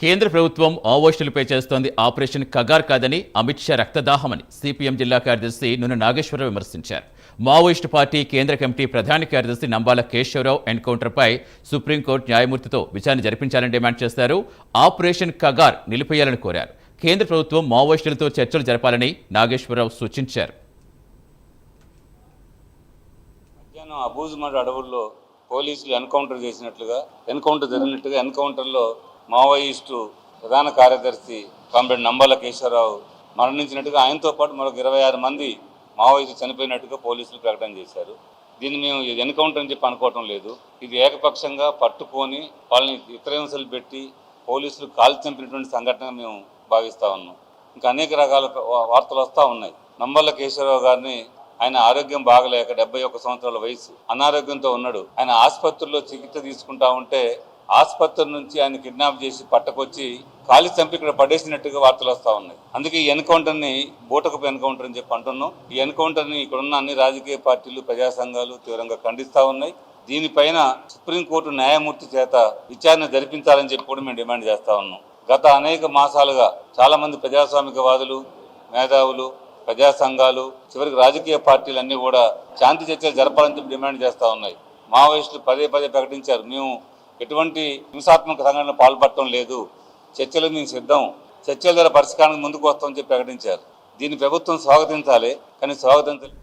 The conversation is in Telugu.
కేంద్ర ప్రభుత్వం మావోయిస్టులపై చేస్తోంది ఆపరేషన్ కగార్ కాదని, అమిత్ షా రక్తదాహమని సిపిఎం జిల్లా కార్యదర్శి నున్న నాగేశ్వరరావు విమర్శించారు. మావోయిస్టు పార్టీ కేంద్ర కమిటీ ప్రధాన కార్యదర్శి నంబాల కేశవరావు ఎన్కౌంటర్పై సుప్రీంకోర్టు న్యాయమూర్తితో విచారణ జరిపించాలని డిమాండ్ చేశారు. ఆపరేషన్ కగార్ నిలిపేయాలని కోరారు. కేంద్ర ప్రభుత్వం మావోయిస్టులతో చర్చలు జరపాలని నాగేశ్వరరావు సూచించారు. అబూజ్మడ్ అడవుల్లో పోలీసులు ఎన్కౌంటర్ జరిగినట్టుగా ఎన్కౌంటర్లో మావోయిస్టు ప్రధాన కార్యదర్శి కామ్రేడ్ నంబాల కేశవరావు మరణించినట్టుగా, ఆయనతో పాటు మరొక 26 మంది మావోయిస్టులు చనిపోయినట్టుగా పోలీసులు ప్రకటన చేశారు. దీన్ని మేము ఎన్కౌంటర్ అని చెప్పి అనుకోవటం లేదు. ఇది ఏకపక్షంగా పట్టుకొని వాళ్ళని ఇతరహింసలు పెట్టి పోలీసులు కాల్చి చంపినటువంటి సంఘటన మేము భావిస్తూ ఉన్నాం. ఇంకా అనేక రకాల వార్తలు వస్తూ ఉన్నాయి. నంబాల కేశవరావు గారిని ఆయన ఆరోగ్యం బాగలేక 71 సంవత్సరాల వయసు అనారోగ్యంతో ఉన్నాడు. ఆయన ఆసుపత్రిలో చికిత్స తీసుకుంటా ఉంటే ఆసుపత్రి నుంచి ఆయన కిడ్నాప్ చేసి పట్టుకొచ్చి కాలి చంపి ఇక్కడ పడేసినట్టుగా వార్తలు వస్తూ ఉన్నాయి. అందుకే ఈ ఎన్కౌంటర్ని బూటకపు ఎన్కౌంటర్ అని చెప్పి అంటున్నాం. ఈ ఎన్కౌంటర్ని ఇక్కడున్న అన్ని రాజకీయ పార్టీలు, ప్రజా సంఘాలు తీవ్రంగా ఖండిస్తూ ఉన్నాయి. దీనిపైన సుప్రీంకోర్టు న్యాయమూర్తి చేత విచారణ జరిపించాలని చెప్పి కూడా మేము డిమాండ్ చేస్తూ ఉన్నాం. గత అనేక మాసాలుగా చాలా మంది ప్రజాస్వామికవాదులు, మేధావులు, ప్రజా సంఘాలు, చివరికి రాజకీయ పార్టీలన్నీ కూడా శాంతి చర్చలు జరపాలని చెప్పి డిమాండ్ చేస్తూ ఉన్నాయి. మావోయిస్టులు పదే ప్రకటించారు, మేము ఎటువంటి హింసాత్మక సంఘటనలు పాల్పడటం లేదు, చర్చలు మేము సిద్ధం, చర్చల ద్వారా పరిష్కారానికి ముందుకు వస్తామని చెప్పి ప్రకటించారు. దీన్ని ప్రభుత్వం స్వాగతించాలి, కానీ స్వాగతించాలి